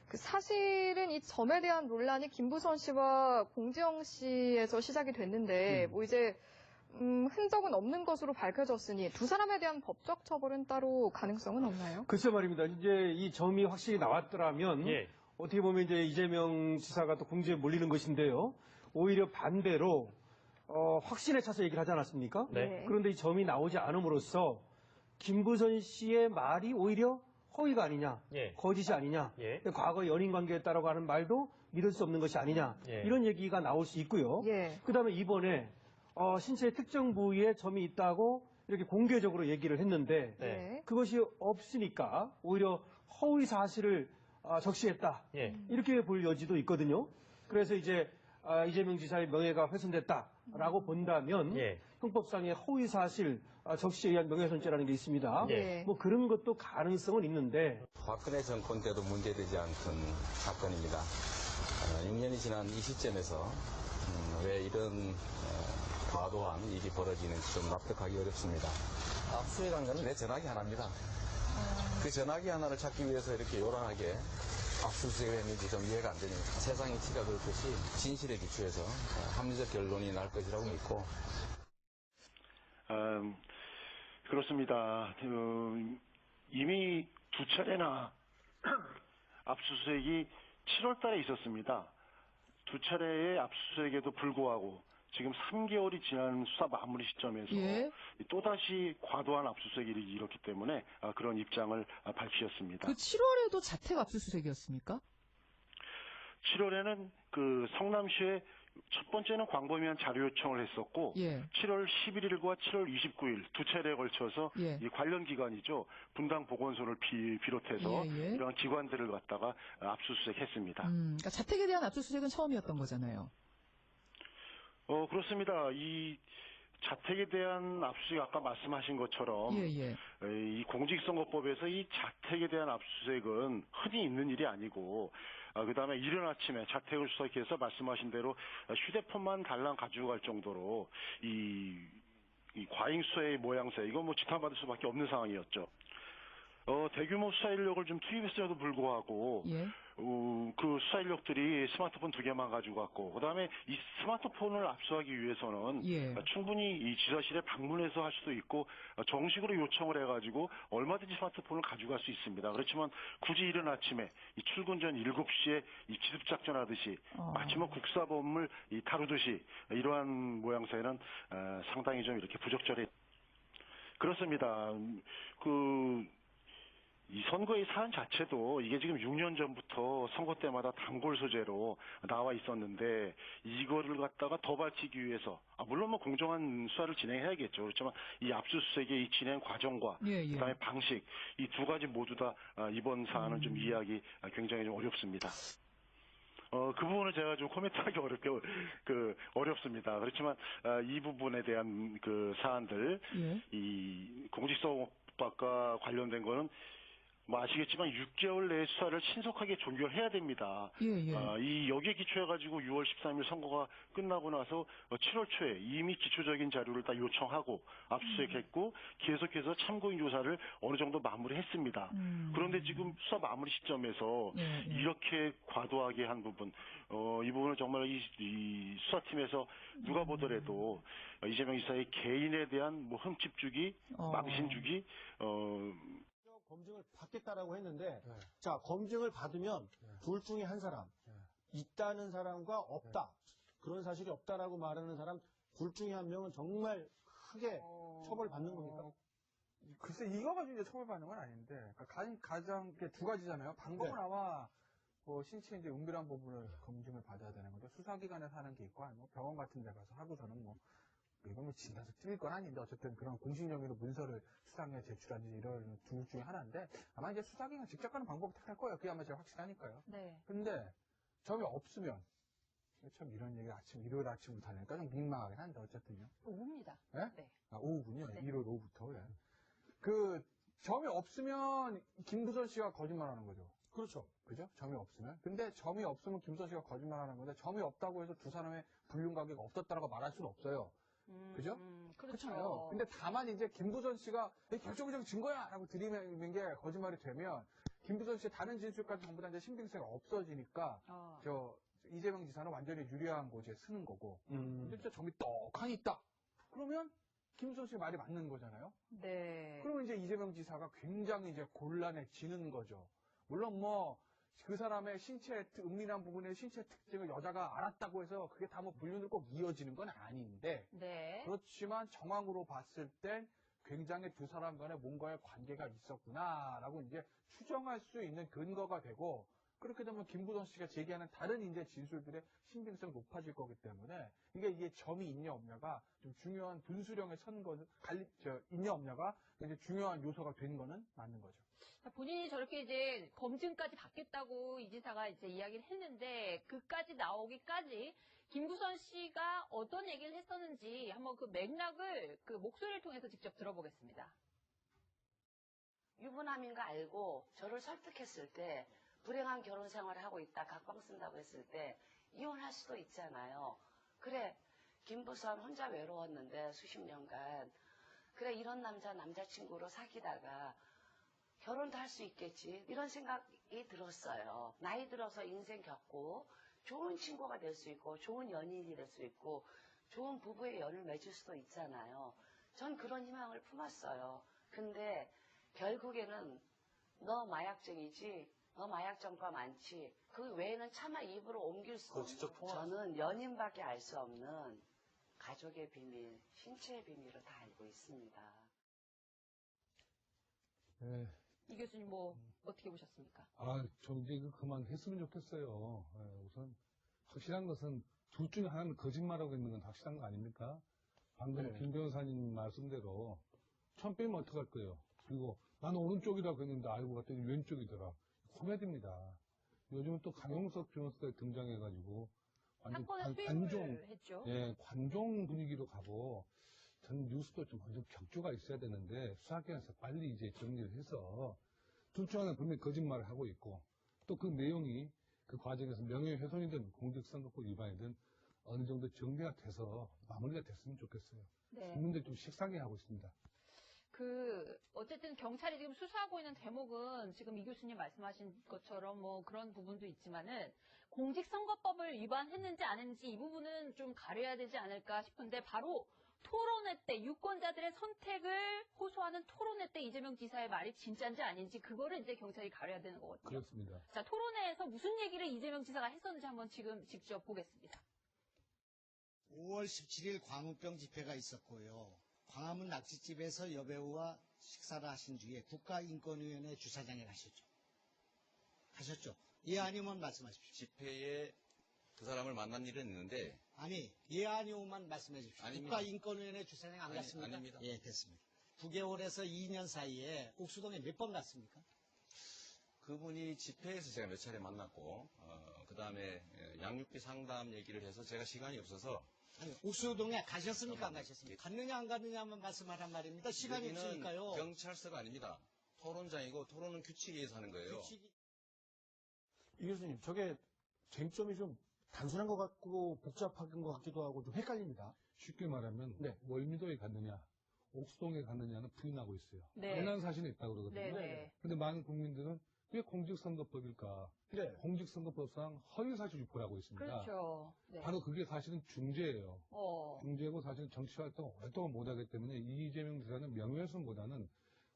그 사실은 이 점에 대한 논란이 김부선 씨와 공지영 씨에서 시작이 됐는데 뭐 이제 흔적은 없는 것으로 밝혀졌으니 두 사람에 대한 법적 처벌은 따로 가능성은 없나요? 글쎄 말입니다. 이제 이 점이 확실히 나왔더라면 예. 어떻게 보면 이제 이재명 지사가 또 공지에 몰리는 것인데요. 오히려 반대로 확신에 차서 얘기를 하지 않았습니까? 네. 그런데 이 점이 나오지 않음으로써 김부선 씨의 말이 오히려 허위가 아니냐, 예. 거짓이 아니냐, 예. 과거 연인 관계였다라고 하는 말도 믿을 수 없는 것이 아니냐, 예. 이런 얘기가 나올 수 있고요. 예. 그다음에 이번에 신체의 특정 부위에 점이 있다고 이렇게 공개적으로 얘기를 했는데 네. 그것이 없으니까 오히려 허위 사실을 적시했다. 예. 이렇게 볼 여지도 있거든요. 그래서 이제 이재명 지사의 명예가 훼손됐다라고 본다면 예. 형법상의 허위 사실 적시에 의한 명예훼손죄라는 게 있습니다. 예. 뭐 그런 것도 가능성은 있는데 박근혜 정권 때도 문제되지 않던 사건입니다. 6년이 지난 이 시점에서 왜 이런 과도한 일이 벌어지는지 좀 납득하기 어렵습니다. 압수해간 거는 내 전화기 하나입니다. 그 전화기 하나를 찾기 위해서 이렇게 요란하게 압수수색을 했는지 좀 이해가 안 됩니다. 세상이 티가 돌 것이 진실에 기초해서 합리적 결론이 날 것이라고 믿고. 그렇습니다. 이미 두 차례나 압수수색이 7월 달에 있었습니다. 두 차례의 압수수색에도 불구하고 지금 3개월이 지난 수사 마무리 시점에서 예. 또다시 과도한 압수수색이 이렇기 때문에 그런 입장을 밝히셨습니다. 그 7월에도 자택 압수수색이었습니까? 7월에는 그 성남시에 첫 번째는 광범위한 자료 요청을 했었고 예. 7월 11일과 7월 29일 두 차례에 걸쳐서 예. 이 관련 기관이죠. 분당 보건소를 비롯해서 예, 예. 이런 기관들을 갖다가 압수수색했습니다. 그러니까 자택에 대한 압수수색은 처음이었던 거잖아요. 그렇습니다. 이 자택에 대한 압수수색 아까 말씀하신 것처럼 예, 예. 이 공직선거법에서 이 자택에 대한 압수수색은 흔히 있는 일이 아니고 그다음에 이른 아침에 자택을 수색해서 말씀하신 대로 휴대폰만 달랑 가지고 갈 정도로 이 과잉 수사의 모양새 이건 뭐 지탄받을 수밖에 없는 상황이었죠. 대규모 수사 인력을 좀 투입했음에도 불구하고 예. 그 수사 인력들이 스마트폰 2개만 가지고 갔고 그다음에 이 스마트폰을 압수하기 위해서는 예. 충분히 이 지사실에 방문해서 할 수도 있고 정식으로 요청을 해가지고 얼마든지 스마트폰을 가지고 갈 수 있습니다. 그렇지만 굳이 이른 아침에 이 출근 전 7시에 이 기습작전하듯이 마치 뭐 국사범을 다루듯이 이러한 모양새는 상당히 좀 이렇게 부적절해. 그렇습니다. 이 선거의 사안 자체도 이게 지금 6년 전부터 선거 때마다 단골 소재로 나와 있었는데 이거를 갖다가 더 밝히기 위해서 물론 뭐 공정한 수사를 진행해야겠죠. 그렇지만 이 압수수색의 이 진행 과정과 예, 예. 그다음에 방식 이 두 가지 모두 다 이번 사안은 좀 이해하기 굉장히 좀 어렵습니다. 그 부분을 제가 좀 코멘트하기 어렵습니다. 그렇지만 이 부분에 대한 그 사안들 예. 이 공직선거법과 관련된 거는 뭐 아시겠지만 6개월 내에 수사를 신속하게 종결해야 됩니다. 예, 예. 이 여기에 기초해가지고 6월 13일 선거가 끝나고 나서 7월 초에 이미 기초적인 자료를 다 요청하고 압수수색했고 계속해서 참고인 조사를 어느 정도 마무리했습니다. 그런데 지금 수사 마무리 시점에서 예, 예. 이렇게 과도하게 한 부분, 이 부분을 정말 이 수사팀에서 누가 보더라도 이재명 지사의 개인에 대한 뭐 흠집 주기, 망신 주기, 검증을 받겠다라고 했는데 자 검증을 받으면 둘 중에 한 사람 있다는 사람과 없다 그런 사실이 없다라고 말하는 사람 둘 중에 한 명은 정말 크게 처벌받는 겁니까? 글쎄 이거 가지고 이제 처벌받는 건 아닌데 가장 두 가지잖아요. 방법은 네. 아마 뭐 신체 이제 은밀한 부분을 검증을 받아야 되는 건데 수사기관에서 하는 게 있고 아니면 병원 같은 데 가서 하고서는 뭐 이건 뭐 진단서 틀릴 건 아닌데 어쨌든 그런 공식적으로 문서를 수사기관에 제출하는지 이런 둘 중에 하나인데 아마 이제 수사기관 직접 가는 방법을 택할 거예요. 그게 아마 제일 확실하니까요. 네. 근데 점이 없으면 참 이런 얘기 일요일 아침부터 하니까 좀 민망하긴 한데 어쨌든요. 오후입니다. 네? 네. 오후군요. 네. 일요일 오후부터. 예. 그 점이 없으면 김부선 씨가 거짓말하는 거죠. 그렇죠. 그죠? 점이 없으면. 근데 점이 없으면 김부선 씨가 거짓말하는 건데 점이 없다고 해서 두 사람의 불륜 관계가 없었다라고 말할 수는 없어요. 그죠? 그렇잖아요. 근데 다만 이제 김부선 씨가 결정적 증거야! 라고 들이미는 게 거짓말이 되면 김부선 씨의 다른 진술까지 전부 다 이제 신빙성이 없어지니까 저 이재명 지사는 완전히 유리한 고지에 쓰는 거고. 근데 진짜 점이 떡하니 있다. 그러면 김부선 씨 말이 맞는 거잖아요. 네. 그러면 이제 이재명 지사가 굉장히 이제 곤란해지는 거죠. 물론 뭐 그 사람의 은밀한 부분의 신체 특징을 여자가 알았다고 해서 그게 다 뭐 불륜으로 꼭 이어지는 건 아닌데 네. 그렇지만 정황으로 봤을 땐 굉장히 두 사람 간에 뭔가의 관계가 있었구나라고 이제 추정할 수 있는 근거가 되고 그렇게 되면 김부선 씨가 제기하는 다른 이제 진술들의 신빙성이 높아질 거기 때문에 이게 점이 있냐 없냐가 좀 중요한 분수령에 선 거는 있냐 없냐가 이제 중요한 요소가 된 거는 맞는 거죠. 본인이 저렇게 이제 검증까지 받겠다고 이 지사가 이제 이야기를 했는데 그까지 나오기까지 김부선 씨가 어떤 얘기를 했었는지 한번 그 맥락을 그 목소리를 통해서 직접 들어보겠습니다. 유부남인 거 알고 저를 설득했을 때 불행한 결혼 생활을 하고 있다 각방 쓴다고 했을 때 이혼할 수도 있잖아요. 그래 김부선 혼자 외로웠는데 수십 년간 그래 이런 남자친구로 사귀다가 결혼도 할 수 있겠지 이런 생각이 들었어요. 나이 들어서 인생 겪고 좋은 친구가 될 수 있고 좋은 연인이 될 수 있고 좋은 부부의 연을 맺을 수도 있잖아요. 전 그런 희망을 품었어요. 근데 결국에는 너 마약쟁이지 너 마약점과 많지 그 외에는 차마 입으로 옮길 수 없는 저는 연인밖에 알 수 없는 가족의 비밀, 신체의 비밀을 다 알고 있습니다. 네. 이 교수님 뭐 어떻게 보셨습니까? 좀 이제 이거 그만했으면 좋겠어요. 우선 확실한 것은 둘 중에 하나는 거짓말하고 있는 건 확실한 거 아닙니까? 방금 김 변호사님 말씀대로 처음 빼면 어떡할 거예요? 그리고 나는 오른쪽이라고 했는데 알고 봤더니 왼쪽이더라. 코미디입니다. 요즘은 또 강용석 변호사가 등장해가지고 완전 관종 분위기로 가고 저는 뉴스도 좀 어느 격조가 있어야 되는데 수사기관에서 빨리 이제 정리를 해서 둘 중 하나는 분명히 거짓말을 하고 있고 또 그 내용이 그 과정에서 명예훼손이든 공직선거법 위반이든 어느 정도 정리가 돼서 마무리가 됐으면 좋겠어요. 네. 국민들 좀 식상해 하고 있습니다. 어쨌든 경찰이 지금 수사하고 있는 대목은 지금 이 교수님 말씀하신 것처럼 뭐 그런 부분도 있지만은 공직선거법을 위반했는지 안 했는지 이 부분은 좀 가려야 되지 않을까 싶은데 바로 토론회 때 유권자들의 선택을 호소하는 토론회 때 이재명 지사의 말이 진짜인지 아닌지 그거를 이제 경찰이 가려야 되는 거거든요. 그렇습니다. 자, 토론회에서 무슨 얘기를 이재명 지사가 했었는지 한번 지금 직접 보겠습니다. 5월 17일 광우병 집회가 있었고요. 광화문 낙지집에서 여배우와 식사를 하신 뒤에 국가인권위원회 주차장에 가셨죠? 예 아니면 말씀하십시오. 집회에 그 사람을 만난 일은 있는데 아니 예 아니오만 말씀해 주십시오. 아닙니다. 국가인권위원회 주차장에 안 갔습니까? 아닙니다. 예 됐습니다. 9개월에서 2년 사이에 옥수동에 몇 번 갔습니까? 그분이 집회에서 제가 몇 차례 만났고 그 다음에 양육비 상담 얘기를 해서 제가 시간이 없어서 아니, 옥수동에 가셨습니까? 안 가셨습니까? 갔느냐 안 갔느냐만 말씀하란 말입니다. 시간이 여기는 없으니까요. 경찰서가 아닙니다. 토론장이고 토론은 규칙에 의해서 하는 거예요. 이 교수님, 저게 쟁점이 좀 단순한 것 같고 복잡한 것 같기도 하고 좀 헷갈립니다. 쉽게 말하면 월미도에 갔느냐 옥수동에 갔느냐는 부인하고 있어요. 네. 연한 사실은 있다고 그러거든요. 네. 근데 많은 국민들은 왜 공직선거법일까? 공직선거법상 허위사실 유포라고 있습니다. 그렇죠. 네. 바로 그게 사실은 중죄예요. 어. 중죄고 사실은 정치활동 오랫동안 못하기 때문에 이재명 지사는 명예훼손보다는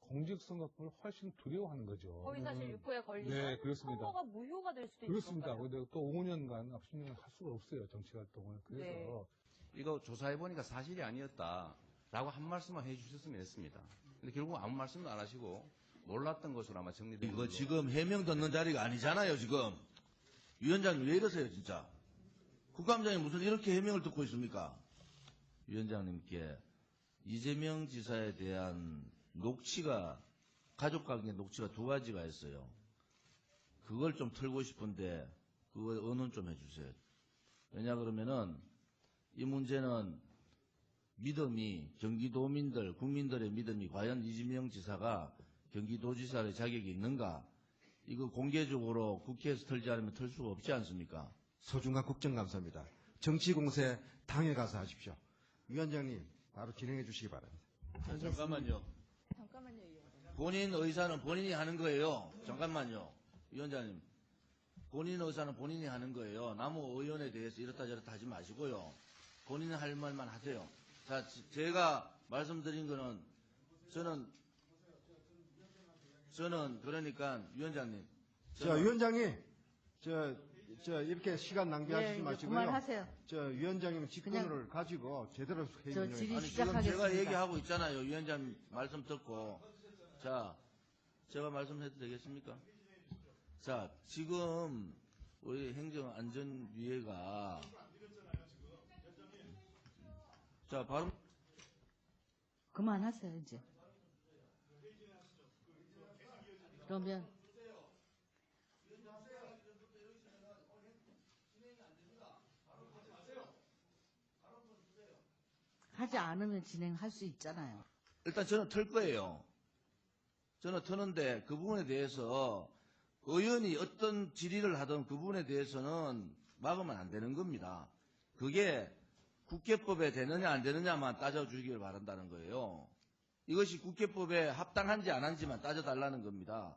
공직선거법을 훨씬 두려워하는 거죠. 허위사실 유포에 걸리면 네, 그렇습니다. 선거가 무효가 될 수도 있는 그렇습니다. 건가요? 근데 또 5년간 앞10년간 할 수가 없어요. 정치활동을. 그래서 네. 이거 조사해보니까 사실이 아니었다라고 한 말씀만 해주셨으면 했습니다. 근데 결국 아무 말씀도 안 하시고 몰랐던 것으로 아마 정리된 이거 지금 해명 듣는 자리가 아니잖아요, 지금. 위원장님 왜 이러세요, 진짜? 국감장이 무슨 이렇게 해명을 듣고 있습니까? 위원장님께 이재명 지사에 대한 녹취가, 가족관계 녹취가 두 가지가 있어요. 그걸 좀 틀고 싶은데, 그거 의논 좀 해주세요. 왜냐 그러면은, 이 문제는 믿음이, 경기도민들, 국민들의 믿음이 과연 이재명 지사가 경기도지사의 자격이 있는가? 이거 공개적으로 국회에서 털지 않으면 털 수가 없지 않습니까? 소중한 국정감사입니다. 정치공세 당에 가서 하십시오. 위원장님 바로 진행해 주시기 바랍니다. 잠깐만요. 잠깐만요, 이 의원님. 본인 의사는 본인이 하는 거예요. 잠깐만요. 위원장님. 본인 의사는 본인이 하는 거예요. 남의 의원에 대해서 이렇다 저렇다 하지 마시고요. 본인이 할 말만 하세요. 자, 제가 말씀드린 거는 저는 그러니까 위원장님. 자, 위원장님, 이렇게 시간 낭비하시지 예, 마시고요. 그만하세요. 위원장님 직권을 가지고 제대로 회의 저 질의 아니, 지금 제가 시작하겠습니다. 얘기하고 있잖아요. 위원장 말씀 듣고. 자, 제가 말씀해도 되겠습니까? 자, 지금 우리 행정안전위회가 자, 바로 그만하세요, 이제. 그러면 하지 않으면 진행할 수 있잖아요. 일단 저는 틀 거예요. 저는 트는데 그 부분에 대해서 의원이 어떤 질의를 하든 그 부분에 대해서는 막으면 안 되는 겁니다. 그게 국회법에 되느냐 안 되느냐만 따져주기를 바란다는 거예요. 이것이 국회법에 합당한지 안 한지만 따져달라는 겁니다.